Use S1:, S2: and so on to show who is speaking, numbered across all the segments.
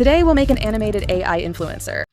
S1: Today we'll make an animated AI influencer.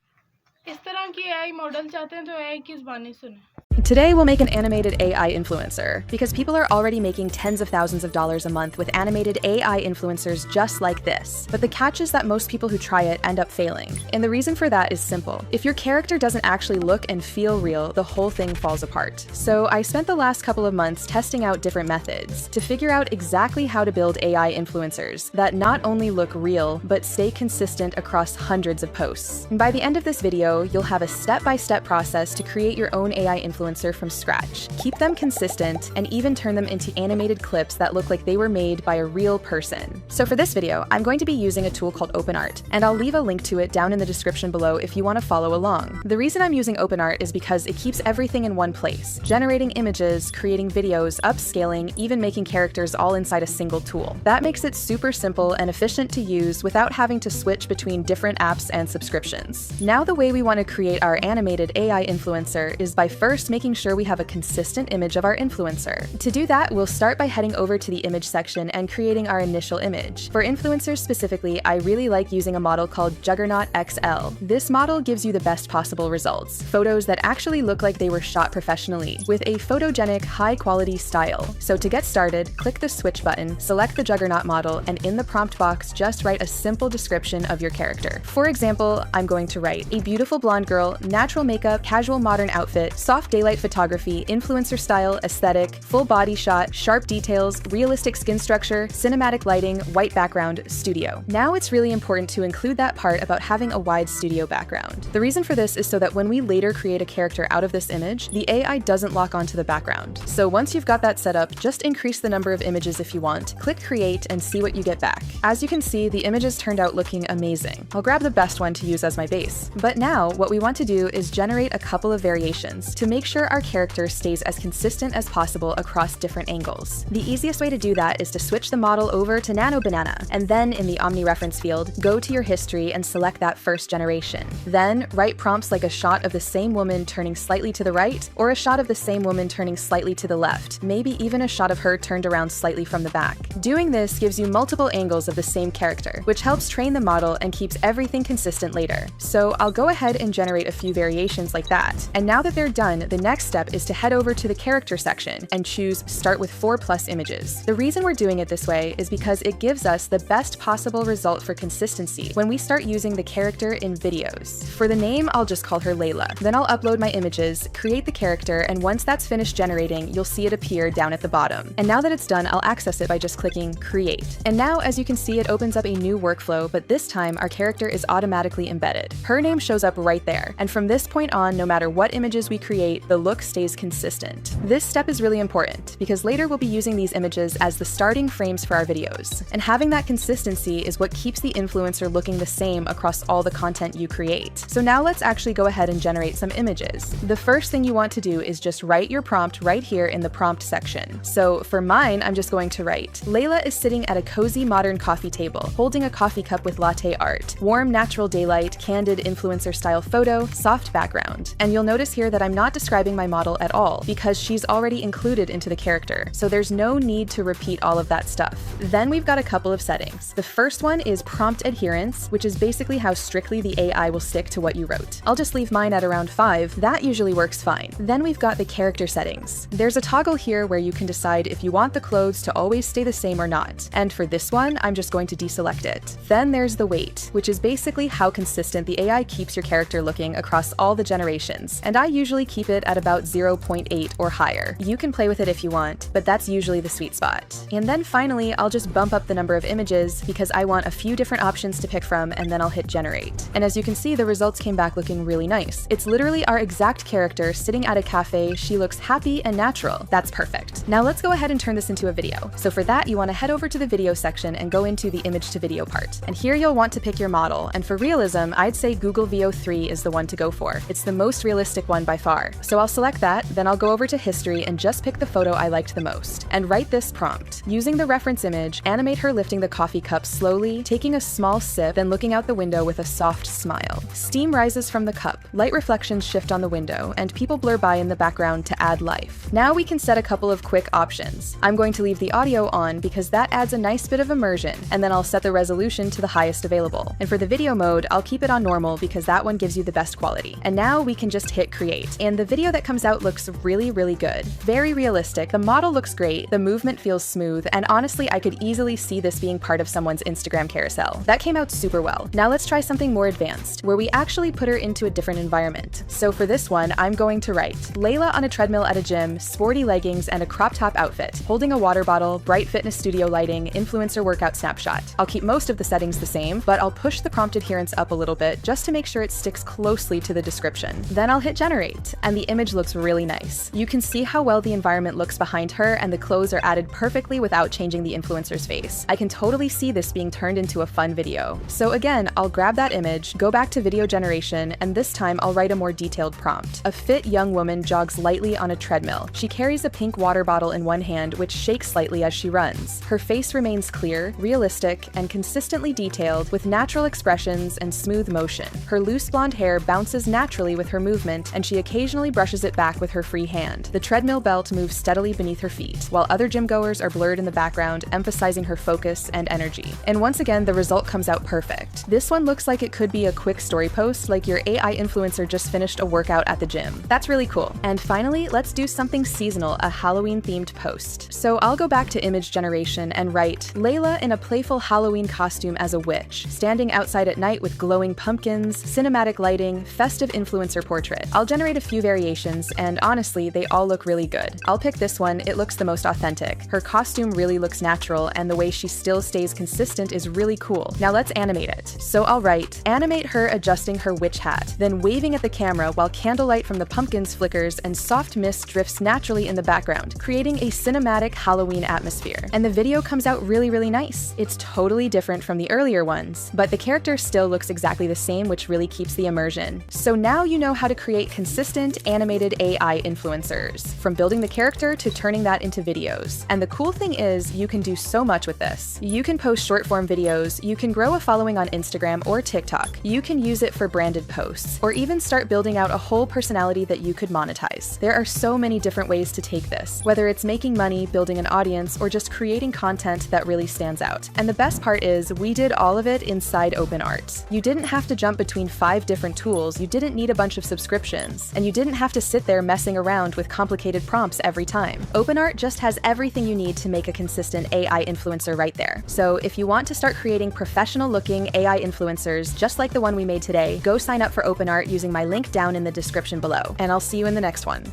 S2: इस तरह की AI मॉडल चाहते हैं तो AI की ज़बानी सुने।
S1: Today we'll make an animated AI influencer because people are already making tens of thousands of dollars a month with animated AI influencers just like this. But the catch is that most people who try it end up failing. And the reason for that is simple. If your character doesn't actually look and feel real, the whole thing falls apart. So I spent the last couple of months testing out different methods to figure out exactly how to build AI influencers that not only look real, but stay consistent across hundreds of posts. And by the end of this video, you'll have a step-by-step process to create your own AI influencer from scratch. Keep them consistent and even turn them into animated clips that look like they were made by a real person. So for this video, I'm going to be using a tool called OpenArt, and I'll leave a link to it down in the description below if you want to follow along. The reason I'm using OpenArt is because it keeps everything in one place, generating images, creating videos, upscaling, even making characters all inside a single tool. That makes it super simple and efficient to use without having to switch between different apps and subscriptions. Now the way we want to create our animated AI influencer is by first making sure we have a consistent image of our influencer. To do that, we'll start by heading over to the image section and creating our initial image. For influencers specifically, I really like using a model called Juggernaut XL. This model gives you the best possible results, photos that actually look like they were shot professionally, with a photogenic, high-quality style. So to get started, click the switch button, select the Juggernaut model, and in the prompt box, just write a simple description of your character. For example, I'm going to write, a beautiful blonde girl, natural makeup, casual modern outfit, soft daylight photography, influencer style, aesthetic, full body shot, sharp details, realistic skin structure, cinematic lighting, white background, studio. Now it's really important to include that part about having a wide studio background. The reason for this is so that when we later create a character out of this image, the AI doesn't lock onto the background. So once you've got that set up, just increase the number of images if you want, click create, and see what you get back. As you can see, the images turned out looking amazing. I'll grab the best one to use as my base. But now, what we want to do is generate a couple of variations to make sure our character stays as consistent as possible across different angles. The easiest way to do that is to switch the model over to Nano Banana, and then in the Omni reference field, go to your history and select that first generation. Then, write prompts like a shot of the same woman turning slightly to the right, or a shot of the same woman turning slightly to the left, maybe even a shot of her turned around slightly from the back. Doing this gives you multiple angles of the same character, which helps train the model and keeps everything consistent later. So I'll go ahead and generate a few variations like that. And now that they're done, the next step is to head over to the character section and choose Start with 4+ images. The reason we're doing it this way is because it gives us the best possible result for consistency when we start using the character in videos. For the name, I'll just call her Layla. Then I'll upload my images, create the character, and once that's finished generating, you'll see it appear down at the bottom. And now that it's done, I'll access it by just clicking Create. And now, as you can see, it opens up a new workflow, but this time our character is automatically embedded. Her name shows up right there. And from this point on, no matter what images we create, the look stays consistent. This step is really important because later we'll be using these images as the starting frames for our videos. And having that consistency is what keeps the influencer looking the same across all the content you create. So now let's actually go ahead and generate some images. The first thing you want to do is just write your prompt right here in the prompt section. So for mine, I'm just going to write, Layla is sitting at a cozy modern coffee table, holding a coffee cup with latte art, warm natural daylight, candid influencer style photo, soft background. And you'll notice here that I'm not describing my model at all because she's already included into the character, so there's no need to repeat all of that stuff. Then we've got a couple of settings. The first one is prompt adherence, which is basically how strictly the AI will stick to what you wrote. I'll just leave mine at around 5. That usually works fine. Then we've got the character settings. There's a toggle here where you can decide if you want the clothes to always stay the same or not. And for this one, I'm just going to deselect it. Then there's the weight, which is basically how consistent the AI keeps your character looking across all the generations. And I usually keep it at about 0.8 or higher. You can play with it if you want, but that's usually the sweet spot. And then finally, I'll just bump up the number of images because I want a few different options to pick from, and then I'll hit generate. And as you can see, the results came back looking really nice. It's literally our exact character sitting at a cafe. She looks happy and natural. That's perfect. Now let's go ahead and turn this into a video. So for that, you want to head over to the video section and go into the image to video part. And here you'll want to pick your model. And for realism, I'd say Google VO3 is the one to go for. It's the most realistic one by far. So So I'll select that, then I'll go over to history and just pick the photo I liked the most, and write this prompt. Using the reference image, animate her lifting the coffee cup slowly, taking a small sip, then looking out the window with a soft smile. Steam rises from the cup, light reflections shift on the window, and people blur by in the background to add life. Now we can set a couple of quick options. I'm going to leave the audio on because that adds a nice bit of immersion, and then I'll set the resolution to the highest available. And for the video mode, I'll keep it on normal because that one gives you the best quality. And now we can just hit create. And the video that comes out looks really, really good. Very realistic, the model looks great, the movement feels smooth, and honestly, I could easily see this being part of someone's Instagram carousel. That came out super well. Now let's try something more advanced, where we actually put her into a different environment. So for this one, I'm going to write Layla on a treadmill at a gym, sporty leggings, and a crop top outfit, holding a water bottle, bright fitness studio lighting, influencer workout snapshot. I'll keep most of the settings the same, but I'll push the prompt adherence up a little bit just to make sure it sticks closely to the description. Then I'll hit generate, and the image looks really nice. You can see how well the environment looks behind her, and the clothes are added perfectly without changing the influencer's face. I can totally see this being turned into a fun video. So again, I'll grab that image, go back to video generation, and this time I'll write a more detailed prompt. A fit young woman jogs lightly on a treadmill. She carries a pink water bottle in one hand, which shakes slightly as she runs. Her face remains clear, realistic, and consistently detailed, with natural expressions and smooth motion. Her loose blonde hair bounces naturally with her movement, and she occasionally brushes it back with her free hand. The treadmill belt moves steadily beneath her feet, while other gym goers are blurred in the background, emphasizing her focus and energy. And once again, the result comes out perfect. This one looks like it could be a quick story post, like your AI influencer just finished a workout at the gym. That's really cool. And finally, let's do something seasonal, a Halloween-themed post. So I'll go back to image generation and write Layla in a playful Halloween costume as a witch, standing outside at night with glowing pumpkins, cinematic lighting, festive influencer portrait. I'll generate a few variations, and honestly, they all look really good. I'll pick this one, it looks the most authentic. Her costume really looks natural, and the way she still stays consistent is really cool. Now let's animate it. So I'll write, animate her adjusting her witch hat, then waving at the camera while candlelight from the pumpkins flickers and soft mist drifts naturally in the background, creating a cinematic Halloween atmosphere. And the video comes out really, really nice. It's totally different from the earlier ones, but the character still looks exactly the same, which really keeps the immersion. So now you know how to create consistent animated AI influencers, from building the character to turning that into videos. And the cool thing is, you can do so much with this. You can post short-form videos, you can grow a following on Instagram or TikTok, you can use it for branded posts, or even start building out a whole personality that you could monetize. There are so many different ways to take this, whether it's making money, building an audience, or just creating content that really stands out. And the best part is, we did all of it inside OpenArt. You didn't have to jump between 5 different tools, you didn't need a bunch of subscriptions, and you didn't have to sit there messing around with complicated prompts every time. OpenArt just has everything you need to make a consistent AI influencer right there. So if you want to start creating professional-looking AI influencers just like the one we made today, go sign up for OpenArt using my link down in the description below, and I'll see you in the next one.